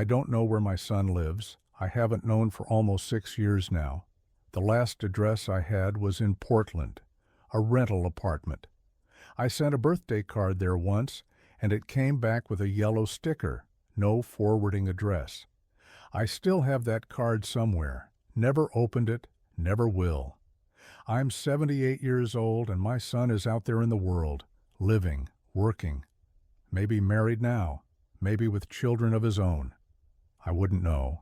I don't know where my son lives. I haven't known for almost 6 years now. The last address I had was in Portland, a rental apartment. I sent a birthday card there once, and it came back with a yellow sticker, no forwarding address. I still have that card somewhere. Never opened it, never will. I'm 78 years old, and my son is out there in the world, living, working. Maybe married now, maybe with children of his own. I wouldn't know.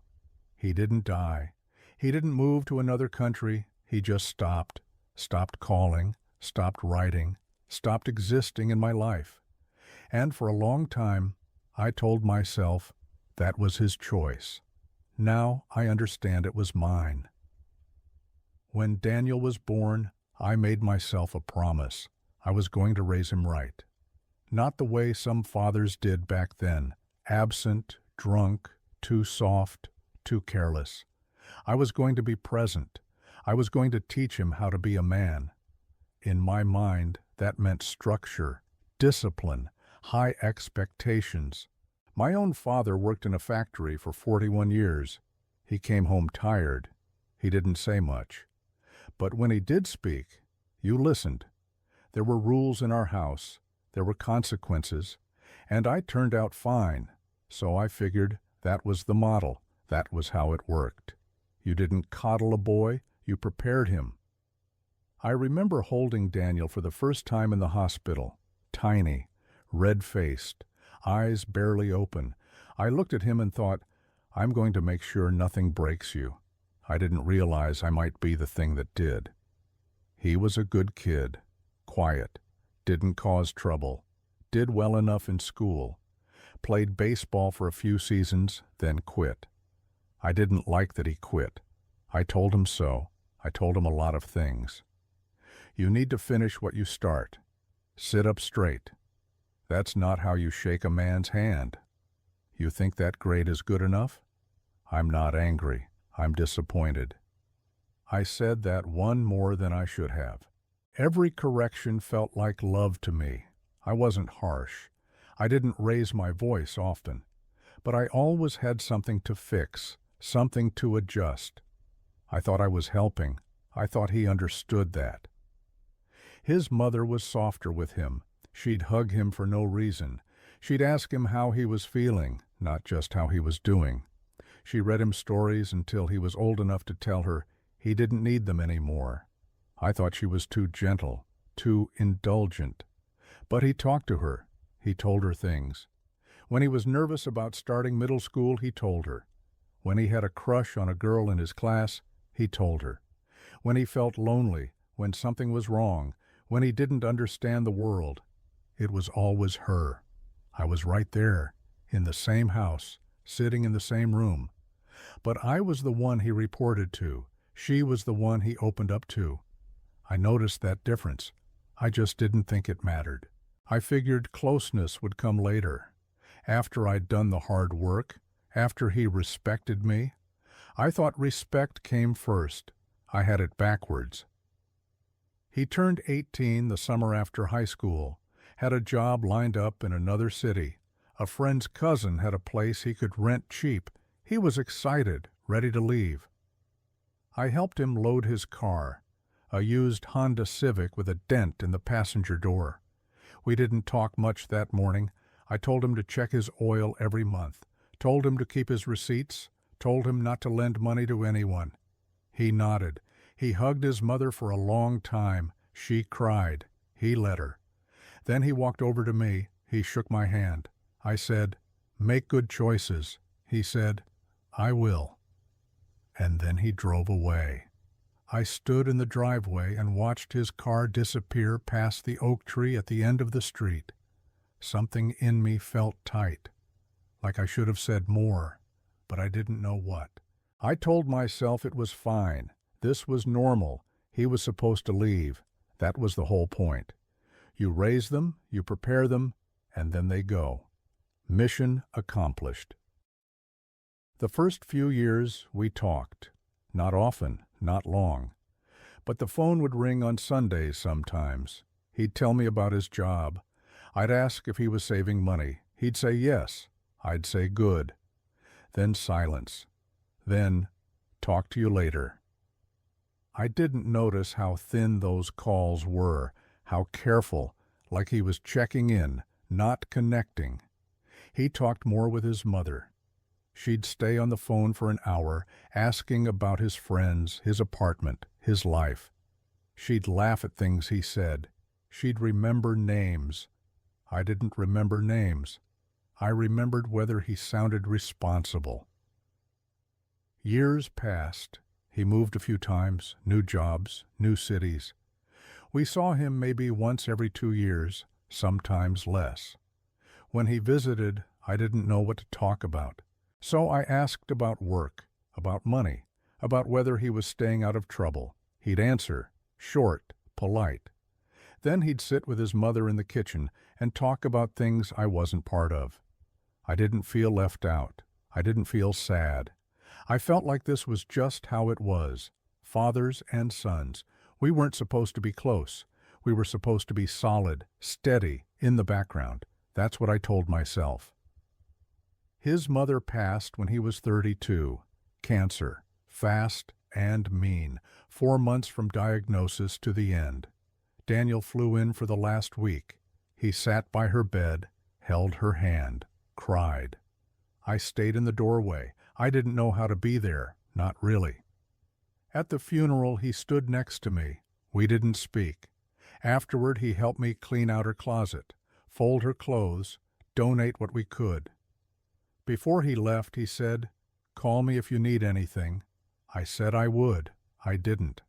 He didn't die. He didn't move to another country. He just stopped calling, stopped writing, stopped existing in my life. And for a long time, I told myself that was his choice. Now I understand it was mine. When Daniel was born, I made myself a promise. I was going to raise him right. Not the way some fathers did back then, absent, drunk, too soft, too careless. I was going to be present. I was going to teach him how to be a man. In my mind, that meant structure, discipline, high expectations. My own father worked in a factory for 41 years. He came home tired. He didn't say much. But when he did speak, you listened. There were rules in our house. There were consequences. And I turned out fine. So I figured that was the model. That was how it worked. You didn't coddle a boy, you prepared him. I remember holding Daniel for the first time in the hospital, tiny, red-faced, eyes barely open. I looked at him and thought, I'm going to make sure nothing breaks you. I didn't realize I might be the thing that did. He was a good kid, quiet, didn't cause trouble, did well enough in school, played baseball for a few seasons, then quit. I didn't like that he quit. I told him so. I told him a lot of things. You need to finish what you start. Sit up straight. That's not how you shake a man's hand. You think that grade is good enough? I'm not angry. I'm disappointed. I said that one more than I should have. Every correction felt like love to me. I wasn't harsh. I didn't raise my voice often. But I always had something to fix, something to adjust. I thought I was helping. I thought he understood that. His mother was softer with him. She'd hug him for no reason. She'd ask him how he was feeling, not just how he was doing. She read him stories until he was old enough to tell her he didn't need them anymore. I thought she was too gentle, too indulgent. But he talked to her. He told her things. When he was nervous about starting middle school, he told her. When he had a crush on a girl in his class, he told her. When he felt lonely, when something was wrong, when he didn't understand the world, it was always her. I was right there, in the same house, sitting in the same room. But I was the one he reported to. She was the one he opened up to. I noticed that difference. I just didn't think it mattered. I figured closeness would come later. After I'd done the hard work, after he respected me. I thought respect came first. I had it backwards. He turned 18 the summer after high school, had a job lined up in another city. A friend's cousin had a place he could rent cheap. He was excited, ready to leave. I helped him load his car, a used Honda Civic with a dent in the passenger door. We didn't talk much that morning. I told him to check his oil every month, told him to keep his receipts, told him not to lend money to anyone. He nodded. He hugged his mother for a long time. She cried. He let her. Then he walked over to me. He shook my hand. I said, "Make good choices." He said, "I will." And then he drove away. I stood in the driveway and watched his car disappear past the oak tree at the end of the street. Something in me felt tight, like I should have said more, but I didn't know what. I told myself it was fine. This was normal. He was supposed to leave. That was the whole point. You raise them, you prepare them, and then they go. Mission accomplished. The first few years we talked. Not often, not long. But the phone would ring on Sundays sometimes. He'd tell me about his job. I'd ask if he was saving money. He'd say yes. I'd say good. then silence, then talk to you later. I didn't notice how thin those calls were, how careful, like he was checking in, not connecting. He talked more with his mother. She'd stay on the phone for an hour, asking about his friends, his apartment, his life. She'd laugh at things he said. She'd remember names. I didn't remember names. I remembered whether he sounded responsible. Years passed. He moved a few times, new jobs, new cities. We saw him maybe once every 2 years, sometimes less. When he visited, I didn't know what to talk about. So I asked about work, about money, about whether he was staying out of trouble. He'd answer, short, polite. Then he'd sit with his mother in the kitchen and talk about things I wasn't part of. I didn't feel left out. I didn't feel sad. I felt like this was just how it was. Fathers and sons. We weren't supposed to be close. We were supposed to be solid, steady, in the background. That's what I told myself. His mother passed when he was 32. Cancer. Fast and mean. 4 months from diagnosis to the end. Daniel flew in for the last week. He sat by her bed, held her hand, cried. I stayed in the doorway. I didn't know how to be there, not really. At the funeral, he stood next to me. We didn't speak. Afterward, he helped me clean out her closet, fold her clothes, donate what we could. Before he left, he said, "Call me if you need anything." I said I would. I didn't.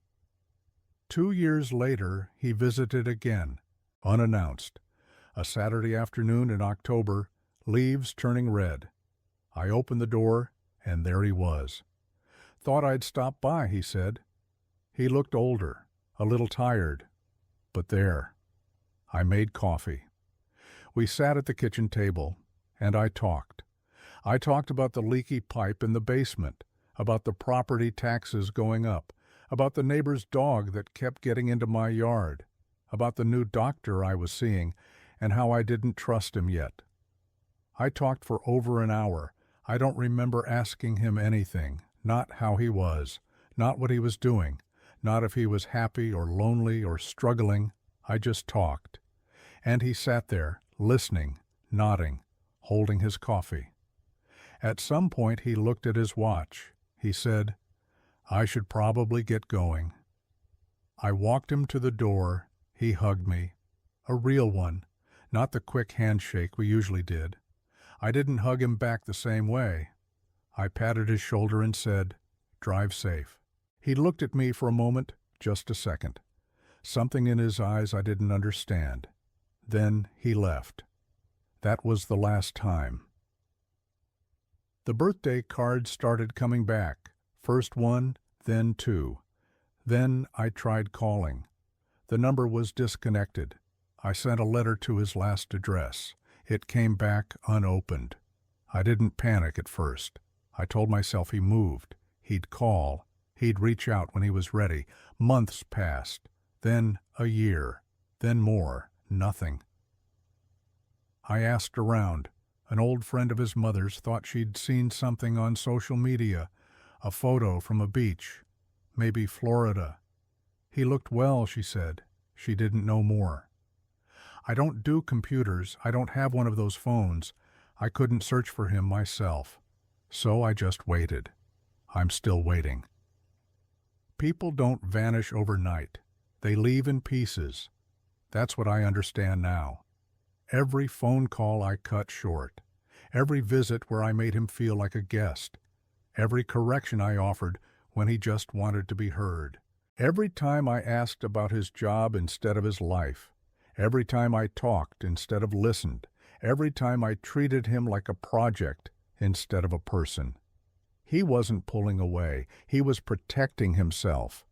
2 years later, he visited again, unannounced. A Saturday afternoon in October, leaves turning red. I opened the door, and there he was. "Thought I'd stop by," he said. He looked older, a little tired, but there. I made coffee. We sat at the kitchen table, and I talked. I talked about the leaky pipe in the basement, about the property taxes going up, about the neighbor's dog that kept getting into my yard, about the new doctor I was seeing, and how I didn't trust him yet. I talked for over an hour. I don't remember asking him anything, not how he was, not what he was doing, not if he was happy or lonely or struggling. I just talked. And he sat there, listening, nodding, holding his coffee. At some point he looked at his watch. He said, "I should probably get going." I walked him to the door. He hugged me. A real one, not the quick handshake we usually did. I didn't hug him back the same way. I patted his shoulder and said, "Drive safe." He looked at me for a moment, just a second. Something in his eyes I didn't understand. Then he left. That was the last time. The birthday cards started coming back. First one, then two. Then I tried calling. The number was disconnected. I sent a letter to his last address. It came back unopened. I didn't panic at first. I told myself he moved. He'd call. He'd reach out when he was ready. Months passed. Then a year. Then more. Nothing. I asked around. An old friend of his mother's thought she'd seen something on social media, a photo from a beach, maybe Florida. He looked well, she said. She didn't know more. I don't do computers. I don't have one of those phones. I couldn't search for him myself. So I just waited. I'm still waiting. People don't vanish overnight. They leave in pieces. That's what I understand now. Every phone call I cut short. Every visit where I made him feel like a guest. Every correction I offered when he just wanted to be heard. Every time I asked about his job instead of his life. Every time I talked instead of listened. Every time I treated him like a project instead of a person. He wasn't pulling away. He was protecting himself.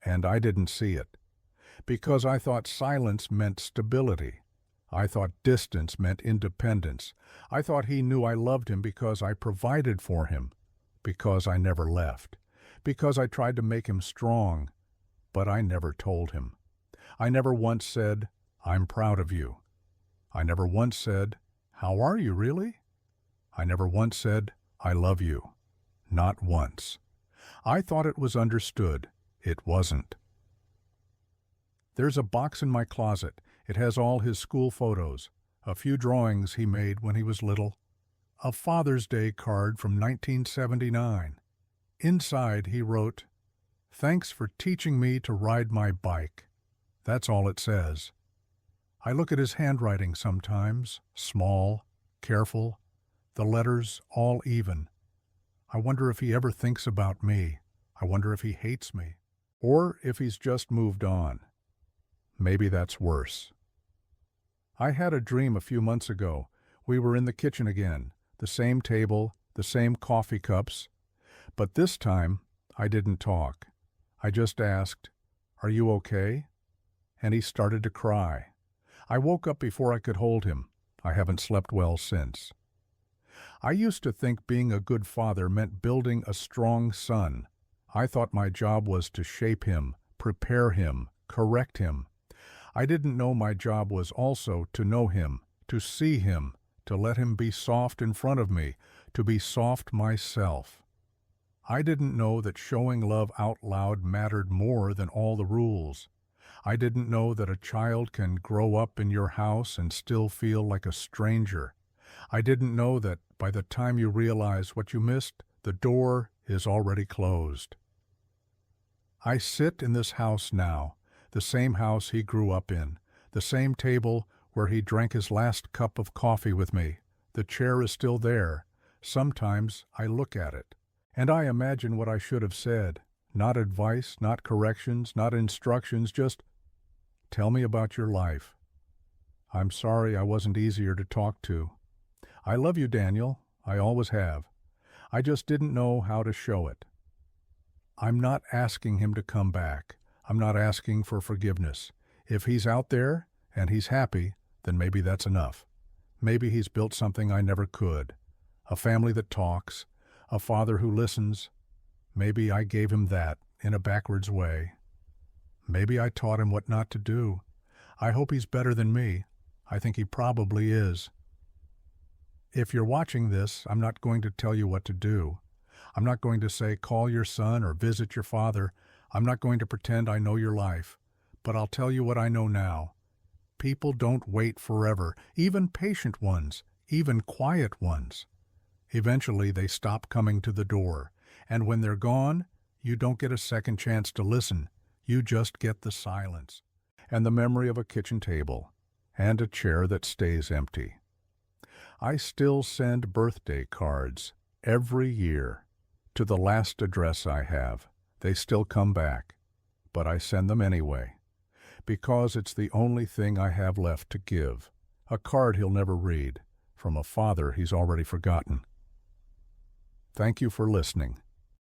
And I didn't see it. Because I thought silence meant stability. I thought distance meant independence. I thought he knew I loved him because I provided for him. Because I never left. Because I tried to make him strong. But I never told him. I never once said, "I'm proud of you." I never once said, "How are you really?" I never once said, I love you. Not once. I thought it was understood. It wasn't. There's a box in my closet. It has all his school photos, a few drawings he made when he was little, a Father's Day card from 1979. Inside he wrote, "Thanks for teaching me to ride my bike." That's all it says. I look at his handwriting sometimes, small, careful, the letters all even. I wonder if he ever thinks about me. I wonder if he hates me. Or if he's just moved on. Maybe that's worse. I had a dream a few months ago. We were in the kitchen again, the same table, the same coffee cups. But this time, I didn't talk. I just asked, "Are you okay?" And he started to cry. I woke up before I could hold him. I haven't slept well since. I used to think being a good father meant building a strong son. I thought my job was to shape him, prepare him, correct him. I didn't know my job was also to know him, to see him, to let him be soft in front of me, to be soft myself. I didn't know that showing love out loud mattered more than all the rules. I didn't know that a child can grow up in your house and still feel like a stranger. I didn't know that by the time you realize what you missed, the door is already closed. I sit in this house now, the same house he grew up in, the same table where he drank his last cup of coffee with me. The chair is still there. Sometimes I look at it, and I imagine what I should have said. Not advice, not corrections, not instructions, just, "Tell me about your life. I'm sorry I wasn't easier to talk to. I love you, Daniel. I always have. I just didn't know how to show it." I'm not asking him to come back. I'm not asking for forgiveness. If he's out there and he's happy, then maybe that's enough. Maybe he's built something I never could. A family that talks, a father who listens. Maybe I gave him that in a backwards way. Maybe I taught him what not to do. I hope he's better than me. I think he probably is. If you're watching this, I'm not going to tell you what to do. I'm not going to say call your son or visit your father. I'm not going to pretend I know your life. But I'll tell you what I know now. People don't wait forever, even patient ones, even quiet ones. Eventually they stop coming to the door, and when they're gone, you don't get a second chance to listen. You just get the silence, and the memory of a kitchen table, and a chair that stays empty. I still send birthday cards every year to the last address I have. They still come back, but I send them anyway, because it's the only thing I have left to give. A card he'll never read, from a father he's already forgotten. Thank you for listening.